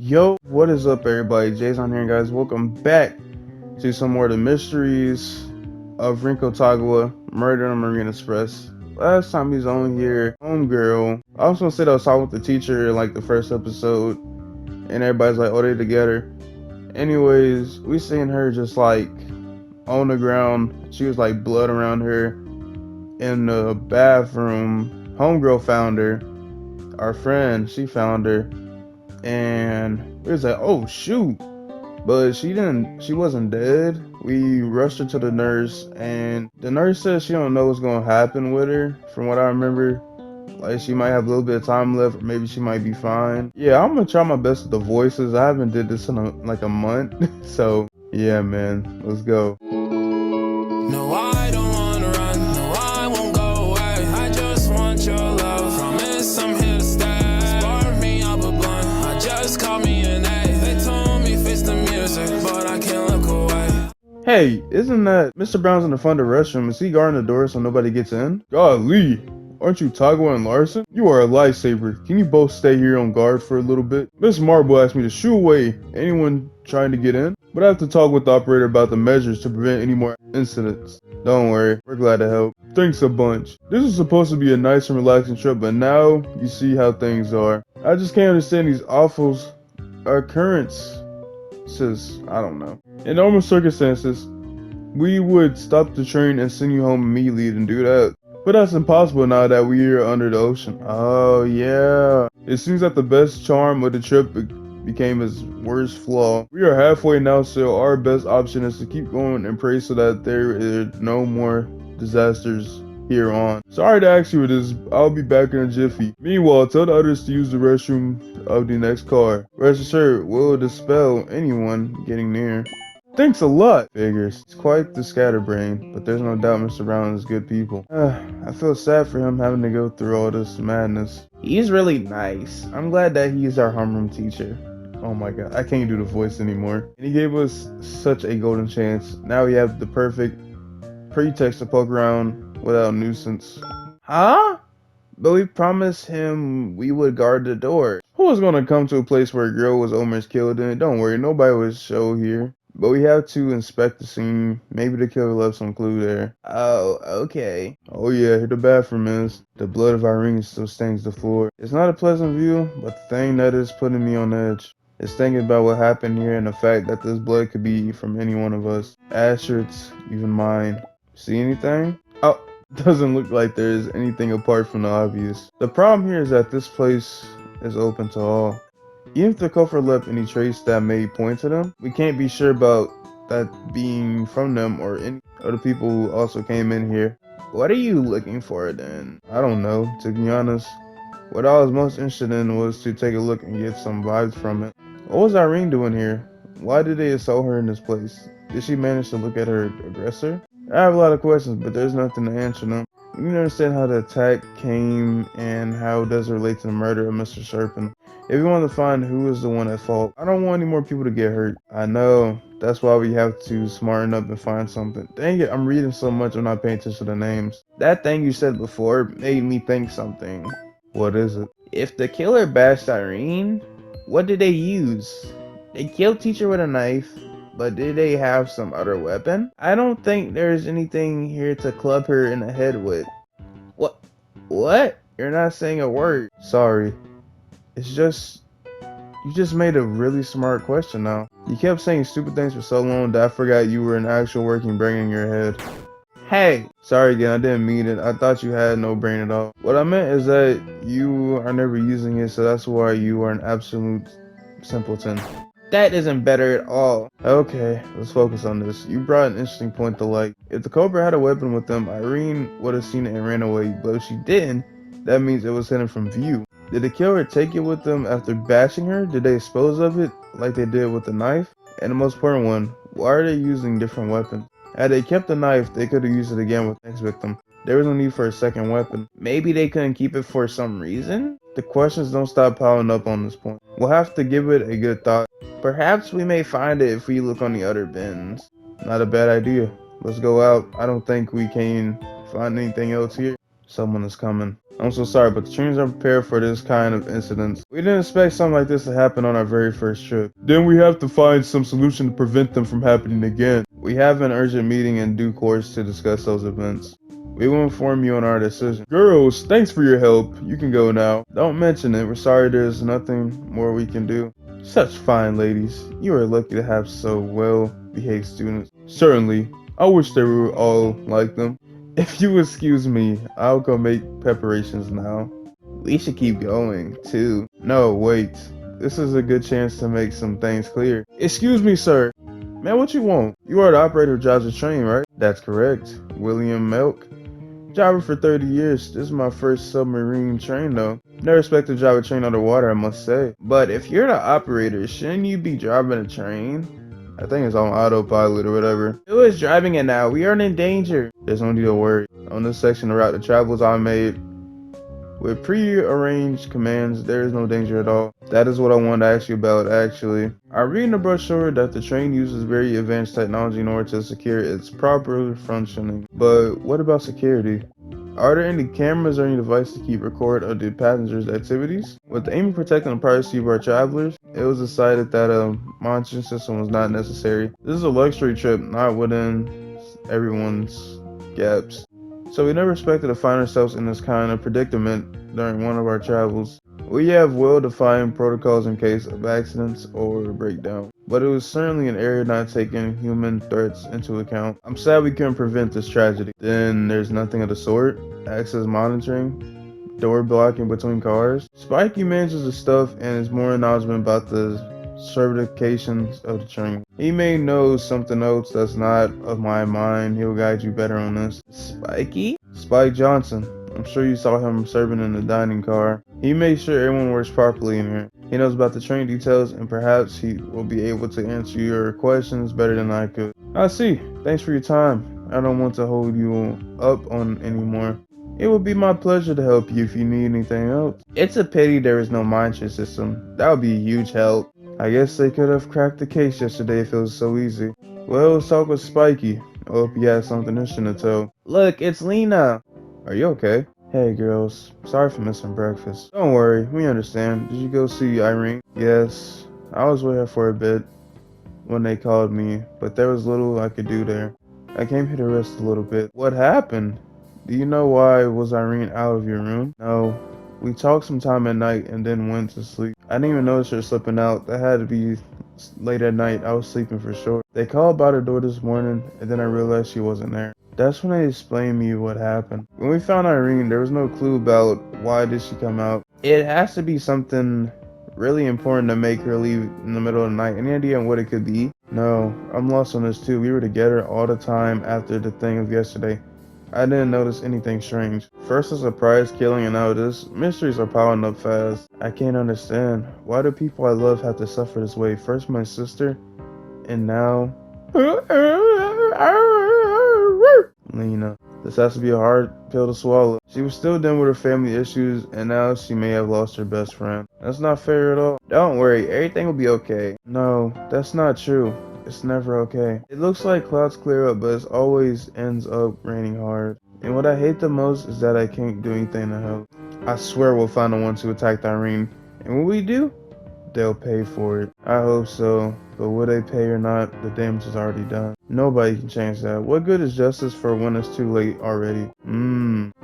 Yo, what is up, everybody? Jason here, guys. Welcome back to some more of the mysteries of Rinko Tagawa, Murder on Marine Express. Last time he's on here, homegirl. I was gonna say that I was talking with the teacher in like the first episode, and everybody's like, oh, they together. Anyways, we seen her just like on the ground. She was like blood around her in the bathroom. Homegirl found her. Our friend, she found her. And we was like, oh shoot, but she wasn't dead. We rushed her to the nurse, and the nurse said she don't know what's gonna happen with her. From what I remember, like she might have a little bit of time left, or maybe she might be fine. Yeah, I'm gonna try my best with the voices. I haven't did this in like a month. So yeah, man, let's go. No, I don't wanna run, no, I won't go away. I just want your love, promise I'm here to stay. Spark me up a blunt, I just caught me an A. They told me face the music, but I can't look away. Hey, isn't that Mr. Brown's in the front of the restroom? Is he guarding the door so nobody gets in? Golly, aren't you Tagawa and Larson? You are a lifesaver. Can you both stay here on guard for a little bit? Miss Marble asked me to shoo away anyone trying to get in, but I have to talk with the operator about the measures to prevent any more incidents. Don't worry, we're glad to help. Thanks a bunch. This was supposed to be a nice and relaxing trip, but now you see how things are. I just can't understand these awful occurrences. I don't know. In normal circumstances, we would stop the train and send you home immediately and do that. But that's impossible now that we are under the ocean. Oh yeah. It seems that the best charm of the trip became his worst flaw. We are halfway now, so our best option is to keep going and pray so that there are no more disasters here on. Sorry to ask you this, I'll be back in a jiffy. Meanwhile, tell the others to use the restroom of the next car. Rest assured, we'll dispel anyone getting near. Thanks a lot, figures. It's quite the scatterbrain, but there's no doubt Mr. Brown is good people. I feel sad for him having to go through all this madness. He's really nice. I'm glad that he's our homeroom teacher. Oh my god, I can't do the voice anymore. And he gave us such a golden chance. Now we have the perfect pretext to poke around without nuisance. Huh? But we promised him we would guard the door. Who was gonna come to a place where a girl was almost killed in? Don't worry, nobody will show here. But we have to inspect the scene. Maybe the killer left some clue there. Oh, okay. Oh yeah, here the bathroom is. The blood of Irene still stains the floor. It's not a pleasant view, but the thing that is putting me on edge is thinking about what happened here and the fact that this blood could be from any one of us. Astrid's, even mine. See anything? Oh, doesn't look like there's anything apart from the obvious. The problem here is that this place is open to all. Even if the culprit left any trace that may point to them, we can't be sure about that being from them or any other people who also came in here. What are you looking for then? I don't know, to be honest. What I was most interested in was to take a look and get some vibes from it. What was Irene doing here? Why did they assault her in this place? Did she manage to look at her aggressor? I have a lot of questions, but there's nothing to answer them. You can understand how the attack came and how does it relate to the murder of Mr. Sherpin. If you want to find who is the one at fault, I don't want any more people to get hurt. I know, that's why we have to smarten up and find something. Dang it, I'm reading so much I'm not paying attention to the names. That thing you said before made me think something. What is it? If the killer bashed Irene, what did they use? They killed teacher with a knife, but did they have some other weapon? I don't think there's anything here to club her in the head with. What? What? You're not saying a word. Sorry. It's just, you just made a really smart question now. You kept saying stupid things for so long that I forgot you were an actual working brain in your head. Hey! Sorry again, I didn't mean it. I thought you had no brain at all. What I meant is that you are never using it, so that's why you are an absolute simpleton. That isn't better at all. Okay, let's focus on this. You brought an interesting point to light. If the Cobra had a weapon with them, Irene would have seen it and ran away, but if she didn't, that means it was hidden from view. Did the killer take it with them after bashing her? Did they dispose of it like they did with the knife? And the most important one, why are they using different weapons? Had they kept the knife, they could have used it again with the next victim. There was no need for a second weapon. Maybe they couldn't keep it for some reason? The questions don't stop piling up on this point. We'll have to give it a good thought. Perhaps we may find it if we look on the other bins. Not a bad idea. Let's go out. I don't think we can find anything else here. Someone is coming. I'm so sorry, but the trains aren't prepared for this kind of incidents. We didn't expect something like this to happen on our very first trip. Then we have to find some solution to prevent them from happening again. We have an urgent meeting in due course to discuss those events. We will inform you on our decision. Girls, thanks for your help. You can go now. Don't mention it. We're sorry there's nothing more we can do. Such fine ladies. You are lucky to have so well-behaved students. Certainly. I wish they were all like them. If you excuse me, I'll go make preparations now. We should keep going, too. No, wait. This is a good chance to make some things clear. Excuse me, sir. Man, what you want? You are the operator who drives the train, right? That's correct. William Milk. Driver for 30 years. This is my first submarine train, though. Never expected to drive a train underwater, I must say. But if you're the operator, shouldn't you be driving a train? I think it's on autopilot or whatever. Who is driving it now? We aren't in danger. There's no need to worry. On this section of route, the travels I made with pre-arranged commands, there is no danger at all. That is what I wanted to ask you about, actually. I read in the brochure that the train uses very advanced technology in order to secure its proper functioning. But what about security? Are there any cameras or any device to keep record of the passengers' activities? With the aim of protecting the privacy of our travelers, it was decided that a monitoring system was not necessary. This is a luxury trip, not within everyone's gaps. So we never expected to find ourselves in this kind of predicament during one of our travels. We have well-defined protocols in case of accidents or breakdown, but it was certainly an area not taking human threats into account. I'm sad we couldn't prevent this tragedy. Then there's nothing of the sort. Access monitoring, door blocking between cars. Spiky manages the stuff and is more knowledgeable about the certifications of the train. He may know something else that's not of my mind. He'll guide you better on this. Spiky? Spike Johnson. I'm sure you saw him serving in the dining car. He makes sure everyone works properly in here. He knows about the train details and perhaps he will be able to answer your questions better than I could. I see. Thanks for your time. I don't want to hold you up on anymore. It would be my pleasure to help you if you need anything else. It's a pity there is no monitoring system. That would be a huge help. I guess they could have cracked the case yesterday if it was so easy. Well, let's talk with Spiky. I hope you had something interesting to tell. Look, it's Lena. Are you okay? Hey girls, sorry for missing breakfast. Don't worry, we understand. Did you go see Irene? Yes, I was with her for a bit when they called me, but there was little I could do there. I came here to rest a little bit. What happened? Do you know why was Irene out of your room? No, we talked sometime at night and then went to sleep. I didn't even notice her slipping out. That had to be late at night. I was sleeping for sure. They called by the door this morning and then I realized she wasn't there. That's when they explained me what happened. When we found Irene, there was no clue about why did she come out. It has to be something really important to make her leave in the middle of the night. Any idea on what it could be? No, I'm lost on this too. We were together all the time after the thing of yesterday. I didn't notice anything strange. First a surprise killing and now this. Mysteries are piling up fast. I can't understand. Why do people I love have to suffer this way? First my sister, and now... Lena. This has to be a hard pill to swallow. She was still dealing with her family issues and now she may have lost her best friend. That's not fair at all. Don't worry, everything will be okay. No, that's not true. It's never okay. It looks like clouds clear up, but it always ends up raining hard. And what I hate the most is that I can't do anything to help. I swear we'll find the ones who attacked Irene. And when we do, they'll pay for it. I hope so. But will they pay or not, the damage is already done. Nobody can change that. What good is justice for when it's too late already?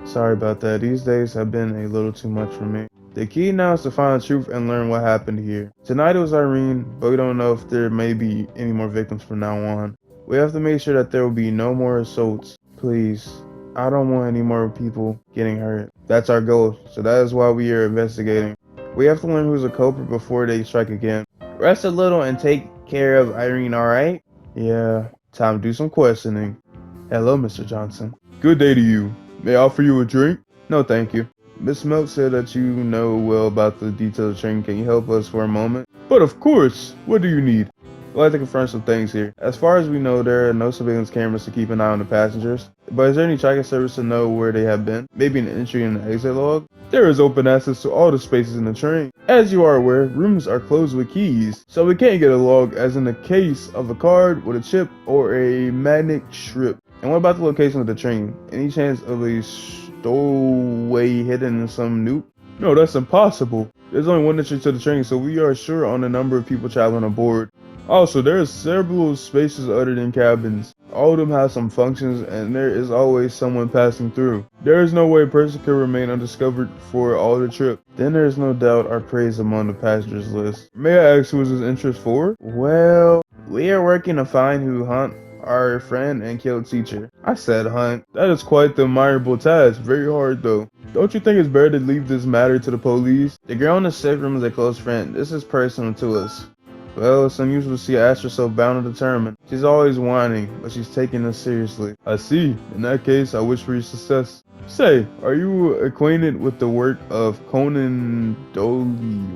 Sorry about that. These days have been a little too much for me. The key now is to find the truth and learn what happened here. Tonight it was Irene, but we don't know if there may be any more victims from now on. We have to make sure that there will be no more assaults. Please. I don't want any more people getting hurt. That's our goal, so that is why we are investigating. We have to learn who's a culprit before they strike again. Rest a little and take care of Irene, alright? Yeah, time to do some questioning. Hello, Mr. Johnson. Good day to you. May I offer you a drink? No, thank you. Miss Milk said that you know well about the details of the train. Can you help us for a moment? But of course. What do you need? I'd like to confirm some things here. As far as we know, there are no surveillance cameras to keep an eye on the passengers. But is there any tracking service to know where they have been? Maybe an entry in the exit log? There is open access to all the spaces in the train. As you are aware, rooms are closed with keys, so we can't get a log as in the case of a card with a chip or a magnetic strip. And what about the location of the train? Any chance of a stowaway hidden in some nuke? No, that's impossible. There's only one entrance to the train, so we are sure on the number of people traveling aboard. Also, there are several spaces other than cabins. All of them have some functions, and there is always someone passing through. There is no way a person could remain undiscovered for all the trip. Then there is no doubt our prey is among the passengers list. May I ask who is this interest for? Well, we are working to find who Hunt, our friend and killed teacher. I said Hunt. That is quite the admirable task. Very hard though. Don't you think it's better to leave this matter to the police? The girl in the sick room is a close friend. This is personal to us. Well, it's unusual to see her ask herself bound and determined. She's always whining, but she's taking this seriously. I see. In that case, I wish for your success. Say, are you acquainted with the work of Conan Doyle,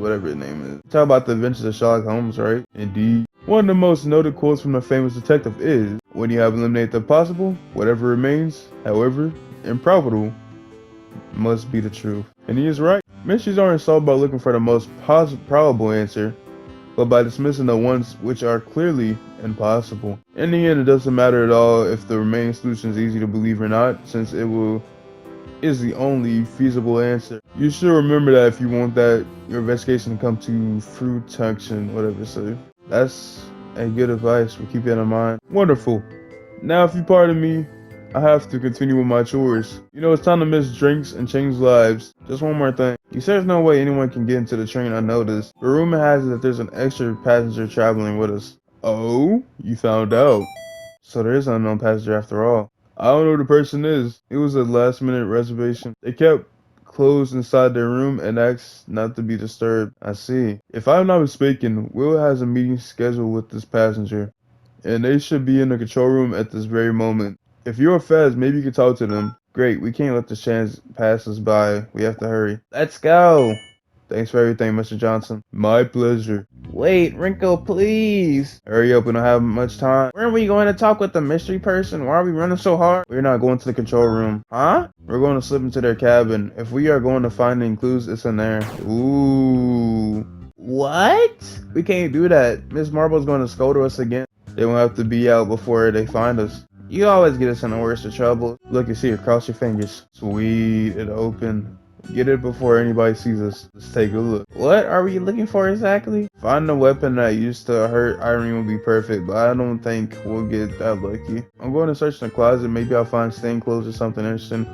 whatever his name is? Talk about the adventures of Sherlock Holmes, right? Indeed. One of the most noted quotes from the famous detective is, when you have eliminated the possible, whatever remains, however improbable, must be the truth. And he is right. Mysteries aren't solved by looking for the most probable answer, but by dismissing the ones which are clearly impossible. In the end, it doesn't matter at all if the remaining solution is easy to believe or not, since is the only feasible answer. You should remember that if you want that your investigation to come to fruition, whatever. So that's a good advice. We'll keep that in mind. Wonderful. Now, if you pardon me, I have to continue with my chores. You know, it's time to miss drinks and change lives. Just one more thing. You said there's no way anyone can get into the train unnoticed. But rumor has it that there's an extra passenger traveling with us. Oh? You found out. So there is an unknown passenger after all. I don't know who the person is. It was a last minute reservation. They kept closed inside their room and asked not to be disturbed. I see. If I'm not mistaken, Will has a meeting scheduled with this passenger. And they should be in the control room at this very moment. If you're fast, maybe you can talk to them. Great, we can't let this chance pass us by. We have to hurry. Let's go. Thanks for everything, Mr. Johnson. My pleasure. Wait, Rinko, please. Hurry up, we don't have much time. Where are we going to talk with the mystery person? Why are we running so hard? We're not going to the control room. Huh? We're going to slip into their cabin. If we are going to find any clues, it's in there. Ooh. What? We can't do that. Miss Marble's going to scold us again. They won't have to be out before they find us. You always get us in the worst of trouble. Look, you see it. Cross your fingers. Sweet. It opened. Get it before anybody sees us. Let's take a look. What are we looking for exactly? Find a weapon that used to hurt Irene would be perfect, but I don't think we'll get that lucky. I'm going to search in the closet. Maybe I'll find stained clothes or something interesting.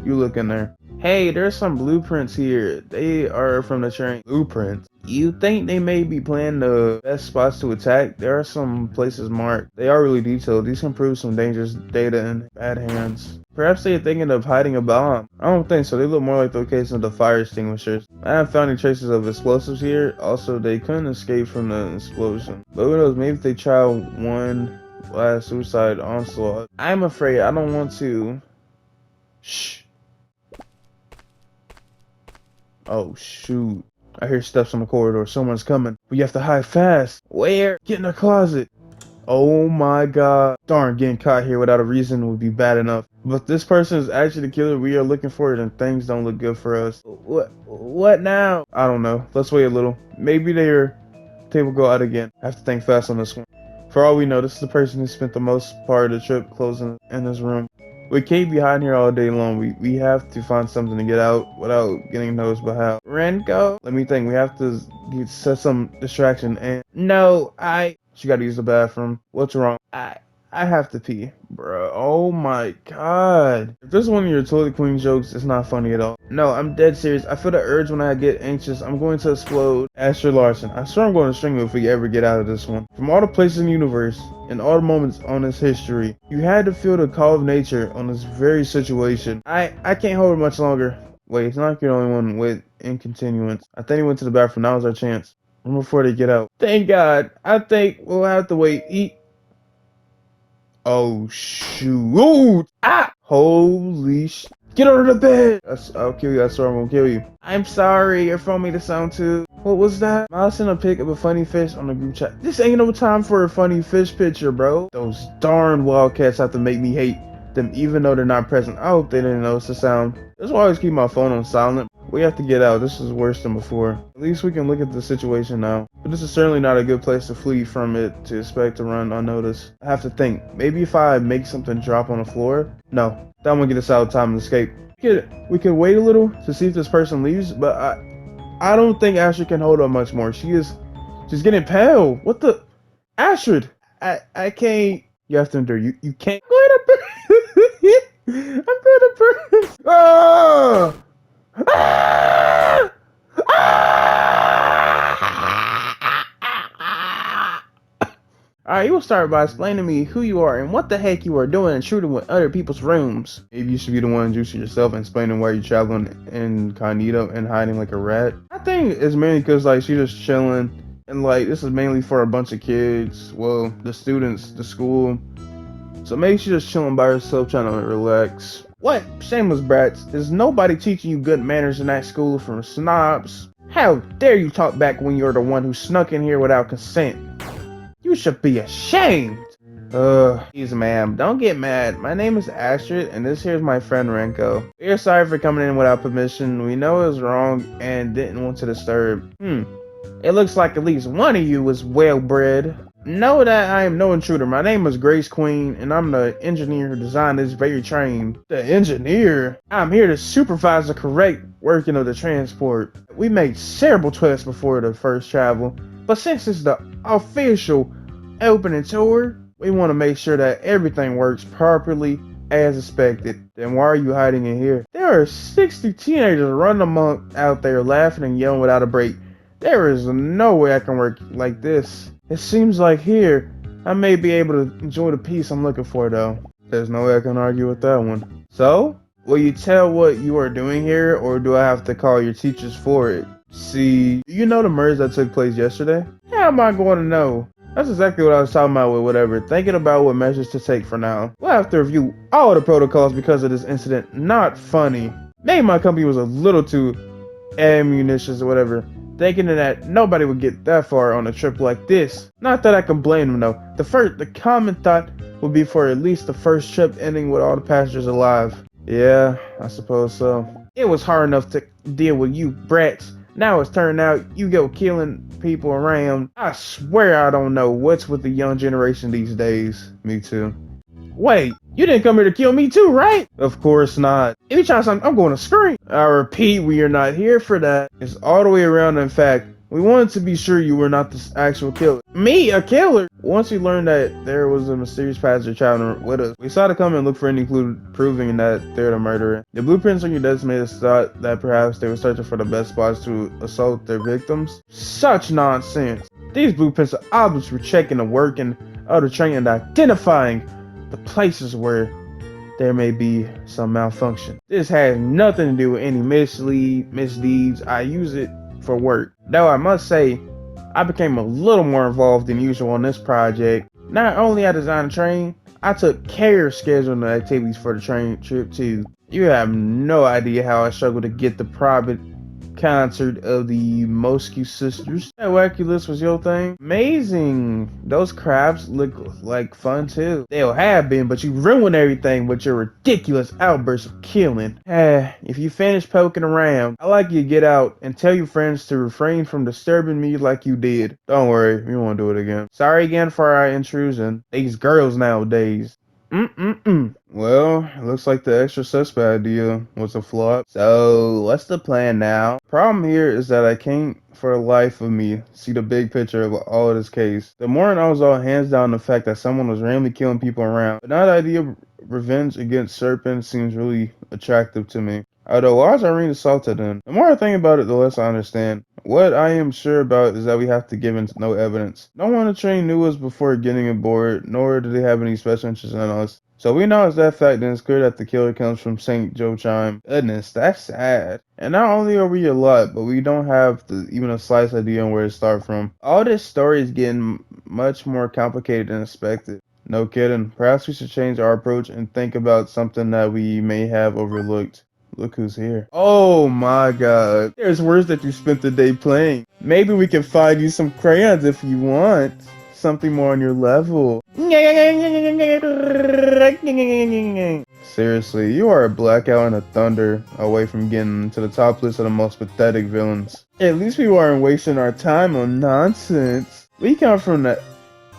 You look in there. Hey, there's some blueprints here. They are from the train. Blueprints? You think they may be planning the best spots to attack? There are some places marked. They are really detailed. These can prove some dangerous data in bad hands. Perhaps they're thinking of hiding a bomb. I don't think so. They look more like the location of the fire extinguishers. I haven't found any traces of explosives here. Also, they couldn't escape from the explosion. But who knows? Maybe if they try one last suicide onslaught. I'm afraid I don't want to. Shh. Oh, shoot. I hear steps on the corridor. Someone's coming. We have to hide fast. Where? Get in the closet. Oh my god. Darn, getting caught here without a reason would be bad enough. But this person is actually the killer we are looking for, and things don't look good for us. What now? I don't know. Let's wait a little. Maybe their tape will go out again. I have to think fast on this one. For all we know, this is the person who spent the most part of the trip closing in this room. We can't be hiding here all day long. We have to find something to get out without getting noticed by how. Renko? Let me think. We have to set some distraction and... No, She gotta use the bathroom. What's wrong? I have to pee. Bruh. Oh my god. If this is one of your toilet cleaning jokes, it's not funny at all. No, I'm dead serious. I feel the urge when I get anxious. I'm going to explode. Asher Larson. I swear I'm going to string you if we ever get out of this one. From all the places in the universe, and all the moments on this history, you had to feel the call of nature on this very situation. I can't hold it much longer. Wait, it's not like you're the only one with incontinuance. I think he went to the bathroom. Now is our chance. Run before they get out. Thank God. I think we'll have to wait. Oh, shoot. Holy sh... Get under the bed. I'll kill you. I swear I'm gonna kill you. I'm sorry. Your phone made a sound too. What was that? I sent a pic of a funny fish on the group chat. This ain't no time for a funny fish picture, bro. Those darn wildcats have to make me hate them even though they're not present. I hope they didn't notice the sound. That's why I always keep my phone on silent. We have to get out. This is worse than before. At least we can look at the situation now. But this is certainly not a good place to flee from it to expect to run unnoticed. I have to think. Maybe if I make something drop on the floor? No. That won't get us out of time to escape. We could wait a little to see if this person leaves, but I don't think Astrid can hold up much more. She's getting pale. What the Astrid? I can't. You have to endure. You can't. I'm gonna burn. Ah! Ah! Alright, you will start by explaining to me who you are and what the heck you are doing intruding with other people's rooms. Maybe you should be the one juicing yourself and explaining why you're traveling incognito and hiding like a rat. I think it's mainly because like she's just chilling and like this is mainly for a bunch of kids. Well, the students, the school. So maybe she's just chilling by herself trying to relax. What? Shameless brats. Is nobody teaching you good manners in that school from snobs? How dare you talk back when you're the one who snuck in here without consent? You should be ashamed. Please ma'am, don't get mad. My name is Astrid and this here's my friend Renko. We're sorry for coming in without permission. We know it was wrong and didn't want to disturb. It looks like at least one of you was well bred. Know that I am no intruder. My name is Grace Queen and I'm the engineer who designed this very train. The engineer? I'm here to supervise the correct working of the transport. We made several tests before the first travel, but since it's the official opening tour, we want to make sure that everything works properly as expected. Then why are you hiding in here? There are 60 teenagers running amok out there laughing and yelling without a break. There is no way I can work like this. It seems like here, I may be able to enjoy the peace I'm looking for though. There's no way I can argue with that one. So, will you tell what you are doing here or do I have to call your teachers for it? See, do you know the murders that took place yesterday? How am I going to know? That's exactly what I was talking about with whatever. Thinking about what measures to take for now. We'll have to review all the protocols because of this incident. Not funny. Maybe my company was a little too ammunitions or whatever. Thinking that nobody would get that far on a trip like this. Not that I can blame them though. The common thought would be for at least the first trip ending with all the passengers alive. Yeah, I suppose so. It was hard enough to deal with you brats. Now it's turned out you go killing people around. I swear I don't know what's with the young generation these days. Me too. Wait, you didn't come here to kill me too, right? Of course not. If you try something, I'm going to scream. I repeat, we are not here for that. It's all the way around. In fact, we wanted to be sure you were not the actual killer. Me, a killer? Once we learned that there was a mysterious passenger traveling with us, we saw to come and look for any clue proving that they're the murderer. The blueprints on your desk made us thought that perhaps they were searching for the best spots to assault their victims. Such nonsense. These blueprints are obvious for checking the working of the train and identifying the places where there may be some malfunction. This has nothing to do with any misdeeds. I use it for work. Though I must say, I became a little more involved than usual on this project. Not only I designed a train, I took care of scheduling the activities for the train trip too. You have no idea how I struggled to get the private concert of the Mosque sisters. That wacky list was your thing? Amazing. Those crabs look like fun too. They'll have been, but you ruined everything with your ridiculous outbursts of killing. If you finish poking around, I'd like you to get out and tell your friends to refrain from disturbing me like you did. Don't worry, we won't do it again. Sorry again for our intrusion. These girls nowadays. Well, it looks like the extra suspect idea was a flop. So, what's the plan now? Problem here is that I can't, for the life of me, see the big picture of all of this case. The more I was all hands down the fact that someone was randomly killing people around. But now the idea of revenge against serpents seems really attractive to me. Although, why is Irene assaulted then? The more I think about it, the less I understand. What I am sure about is that we have to give in no evidence. No one on the train knew us before getting aboard, nor did they have any special interest in us. So we know it's that fact, then it's clear that the killer comes from St. Joe Chime. Goodness, that's sad. And not only are we a lot, but we don't have even a slight idea on where to start from. All this story is getting much more complicated than expected. No kidding. Perhaps we should change our approach and think about something that we may have overlooked. Look who's here. Oh my god. There's words that you spent the day playing. Maybe we can find you some crayons if you want. Something more on your level. Seriously, you are a blackout and a thunder away from getting to the top list of the most pathetic villains. At least we weren't wasting our time on nonsense. We come from the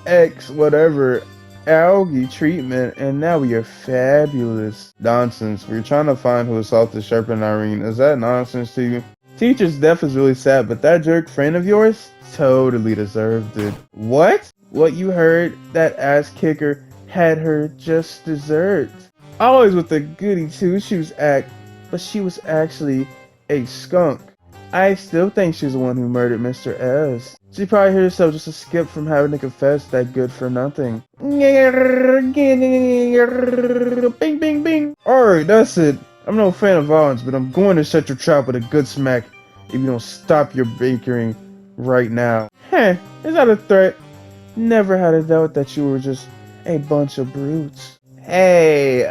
X whatever algae treatment, and now we are fabulous. Nonsense. We're trying to find who assaulted Sherpa and Irene. Is that nonsense to you? Teacher's death is really sad, but that jerk friend of yours totally deserved it. What? What you heard? That ass kicker had her just desserts. Always with the goody two-shoes act, but she was actually a skunk. I still think she's the one who murdered Mr. S. She probably hurt herself just to skip from having to confess that good for nothing. Bing, bing, bing. Alright, that's it. I'm no fan of violence, but I'm going to shut your trap with a good smack if you don't stop your bickering right now. Heh, is that a threat? Never had a doubt that you were just a bunch of brutes. Hey,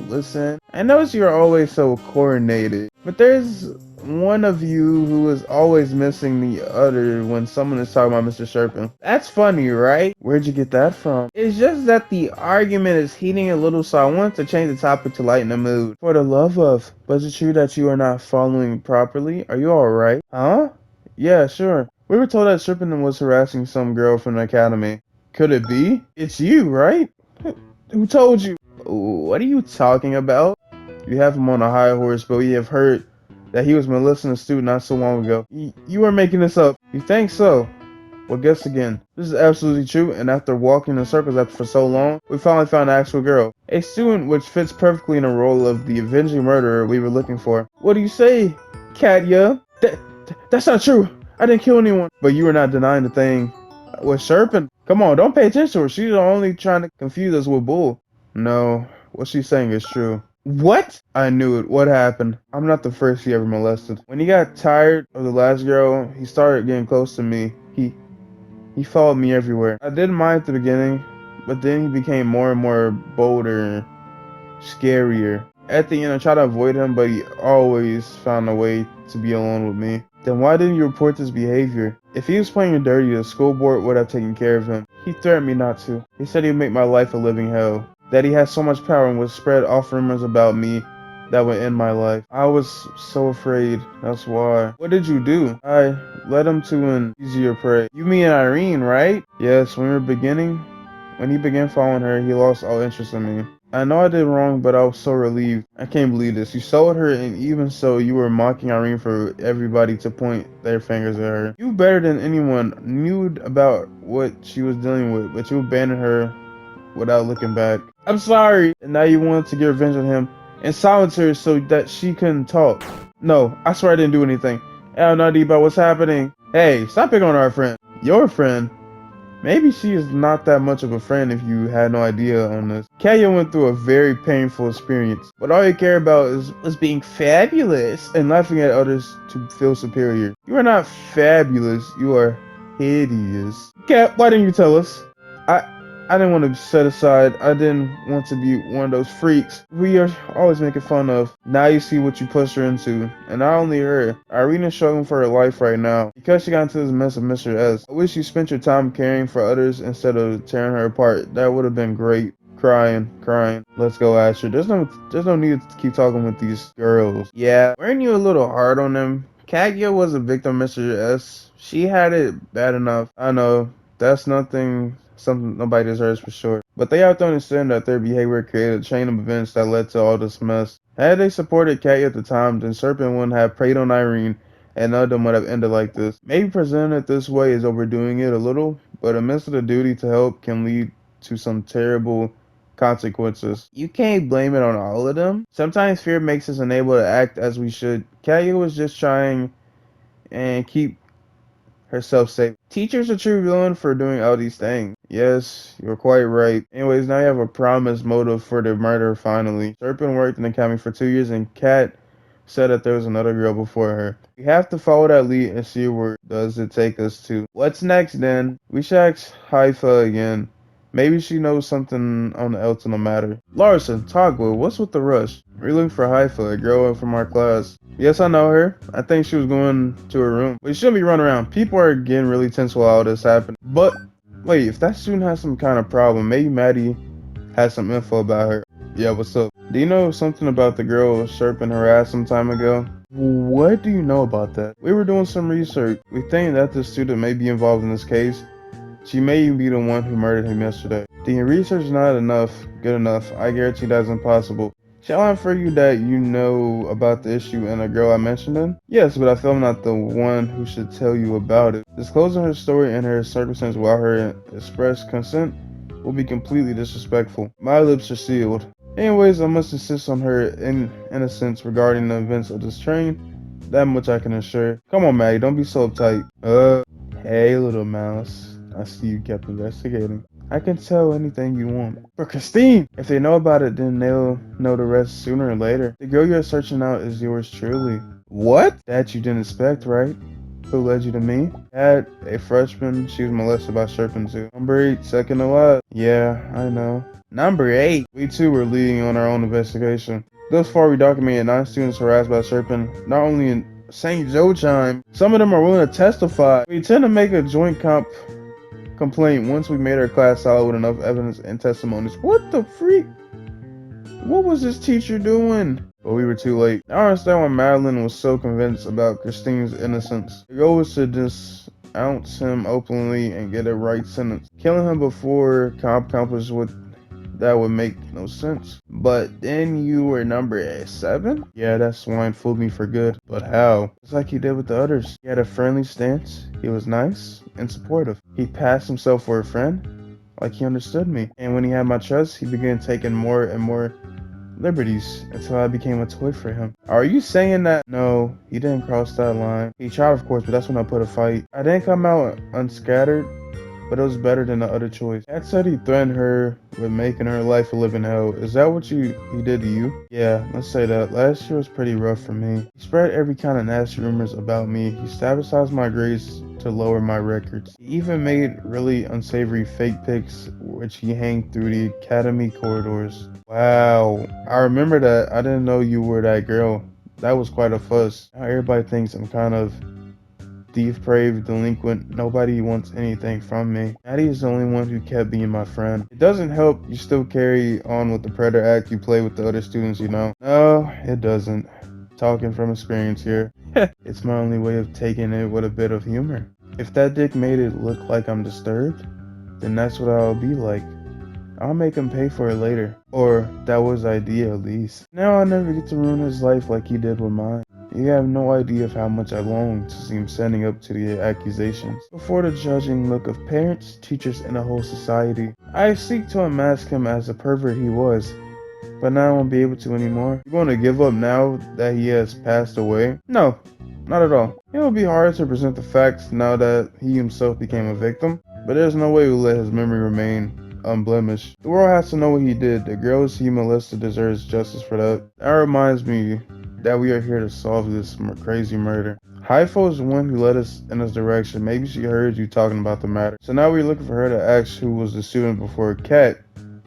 listen. I notice you're always so coordinated, but there's one of you who is always missing the other when someone is talking about Mr. Sherpa. That's funny, right? Where'd you get that from? It's just that the argument is heating a little, so I want to change the topic to lighten the mood. For the love of, but is it true that you are not following properly? Are you alright? Huh? Yeah, sure. We were told that Sherpa was harassing some girl from the academy. Could it be? It's you, right? Who told you? What are you talking about? You have him on a high horse, but we have heard that he was molesting a student not so long ago. You are making this up. You think so? Well, guess again. This is absolutely true, and after walking in circles for so long, we finally found the actual girl. A student which fits perfectly in the role of the avenging murderer we were looking for. What do you say, Katya? That's not true. I didn't kill anyone. But you were not denying the thing with Sherpa. Come on, don't pay attention to her. She's only trying to confuse us with bull. No, what she's saying is true. What? I knew it. What happened? I'm not the first he ever molested. When he got tired of the last girl, he started getting close to me. He followed me everywhere. I didn't mind at the beginning, but then he became more and more bolder, scarier. At the end, I tried to avoid him, but he always found a way to be alone with me. Then why didn't you report this behavior? If he was playing dirty, the school board would have taken care of him. He threatened me not to. He said he'd make my life a living hell. That he had so much power and would spread off rumors about me that would end my life. I was so afraid. That's why. What did you do? I led him to an easier prey. You mean Irene, right? Yes, when he began following her, he lost all interest in me. I know I did wrong, but I was so relieved. I can't believe this. You sold her, and even so, you were mocking Irene for everybody to point their fingers at her. You better than anyone knew about what she was dealing with, but you abandoned her without looking back. I'm sorry. And now you wanted to get revenge on him and silence her so that she couldn't talk. No, I swear I didn't do anything. I have no idea about what's happening. Hey, stop picking on our friend. Your friend? Maybe she is not that much of a friend if you had no idea on this. Katya went through a very painful experience, but all you care about is being fabulous and laughing at others to feel superior. You are not fabulous, you are hideous. Kat, why didn't you tell us? I didn't want to be set aside. I didn't want to be one of those freaks we are always making fun of. Now you see what you pushed her into. And not only her, Irene is struggling for her life right now because she got into this mess of Mr. S. I wish you spent your time caring for others instead of tearing her apart. That would have been great. Crying. Let's go, Asher. There's no need to keep talking with these girls. Yeah, weren't you a little hard on them? Katya was a victim of Mr. S. She had it bad enough. I know. That's something nobody deserves for sure. But they have to understand that their behavior created a chain of events that led to all this mess. Had they supported Katya at the time, then Sherpa wouldn't have preyed on Irene, and none of them would have ended like this. Maybe presenting it this way is overdoing it a little, but amidst the duty to help can lead to some terrible consequences. You can't blame it on all of them. Sometimes fear makes us unable to act as we should. Katya was just trying and keep herself safe. Teacher's a true villain for doing all these things. Yes, you're quite right. Anyways, now you have a promised motive for the murder finally. Sherpa worked in the academy for 2 years, and Kat said that there was another girl before her. We have to follow that lead and see where does it take us to. What's next then? We should ask Haifa again. Maybe she knows something else on the matter. Larson, Togwa, what's with the rush? We're looking for Haifa, a girl from our class. Yes, I know her. I think she was going to her room. But she shouldn't be running around. People are getting really tense while all this happened. But, wait, if that student has some kind of problem, maybe Maddie has some info about her. Yeah, what's up? Do you know something about the girl Sherpa harassed some time ago? What do you know about that? We were doing some research. We think that the student may be involved in this case. She may even be the one who murdered him yesterday. The research is not good enough. I guarantee that's impossible. Shall I infer you that you know about the issue and a girl I mentioned in? Yes, but I feel I'm not the one who should tell you about it. Disclosing her story and her circumstance without her express consent will be completely disrespectful. My lips are sealed. Anyways, I must insist on her innocence regarding the events of this train. That much I can assure. Come on, Maggie, don't be so uptight. Hey, little mouse. I see you kept investigating. I can tell anything you want. For Christine! If they know about it, then they'll know the rest sooner or later. The girl you're searching out is yours truly. What? That you didn't expect, right? Who led you to me? Had a freshman. She was molested by Sherpin too. Number 8, second to last. Yeah, I know. Number 8. We too were leading on our own investigation. Thus far, we documented 9 students harassed by Sherpin, not only in St. Joachim. Some of them are willing to testify. We intend to make a joint complaint once we made our class solid with enough evidence and testimonies. What the freak? What was this teacher doing? But we were too late. I understand why Madeline was so convinced about Christine's innocence. The goal was to denounce him openly and get a right sentence. Killing him before accomplished what that would make no sense. But then you were number 7? Yeah, that swine fooled me for good. But how? It's like he did with the others. He had a friendly stance. He was nice and supportive. He passed himself for a friend, like he understood me. And when he had my trust, he began taking more and more liberties until I became a toy for him. Are you saying that? No, he didn't cross that line. He tried, of course, but that's when I put a fight. I didn't come out unscattered, but it was better than the other choice. Dad said he threatened her with making her life a living hell. Is that what he did to you? Yeah, let's say that. Last year was pretty rough for me. He spread every kind of nasty rumors about me. He sabotaged my grades to lower my records. He even made really unsavory fake pics which he hanged through the academy corridors. Wow, I remember that. I didn't know you were that girl. That was quite a fuss. Now everybody thinks I'm kind of depraved, delinquent. Nobody wants anything from me. Maddie is the only one who kept being my friend. It doesn't help you still carry on with the predator act you play with the other students, you know? No, it doesn't. Talking from experience here. It's my only way of taking it with a bit of humor. If that dick made it look like I'm disturbed, then that's what I'll be like. I'll make him pay for it later. Or that was the idea at least. Now I'll never get to ruin his life like he did with mine. You have no idea of how much I long to see him standing up to the accusations before the judging look of parents, teachers, and the whole society. I seek to unmask him as the pervert he was, but now I won't be able to anymore. You want to give up now that he has passed away? No, not at all. It will be hard to present the facts now that he himself became a victim, but there's no way we'll let his memory remain unblemished. The world has to know what he did. The girls he molested deserves justice for that. That reminds me that we are here to solve this crazy murder. Haifo is the one who led us in this direction. Maybe she heard you talking about the matter. So now we're looking for her to ask who was the student before Kat,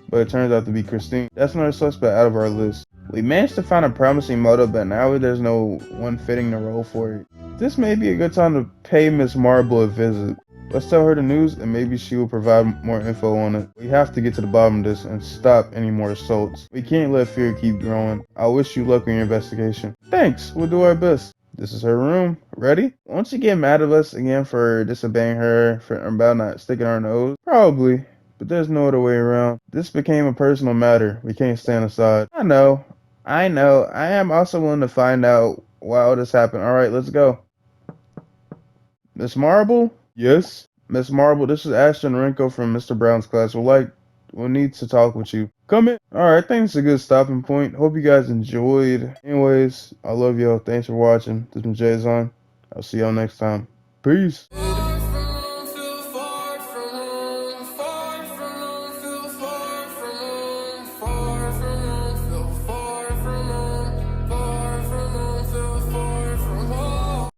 but it turns out to be Christine. That's another suspect out of our list. We managed to find a promising motive, but now there's no one fitting the role for it. This may be a good time to pay Miss Marble a visit. Let's tell her the news and maybe she will provide more info on it. We have to get to the bottom of this and stop any more assaults. We can't let fear keep growing. I wish you luck in your investigation. Thanks, we'll do our best. This is her room. Ready? Won't she get mad at us again for disobeying her, for about not sticking our nose? Probably, but there's no other way around. This became a personal matter. We can't stand aside. I know. I am also willing to find out why all this happened. Alright, let's go. Miss Marble? Yes? Miss Marble, this is Ashton Renko from Mr. Brown's class. We'll need to talk with you. Come in. Alright, I think it's a good stopping point. Hope you guys enjoyed. Anyways, I love y'all. Thanks for watching. This has been Jayzon. I'll see y'all next time. Peace.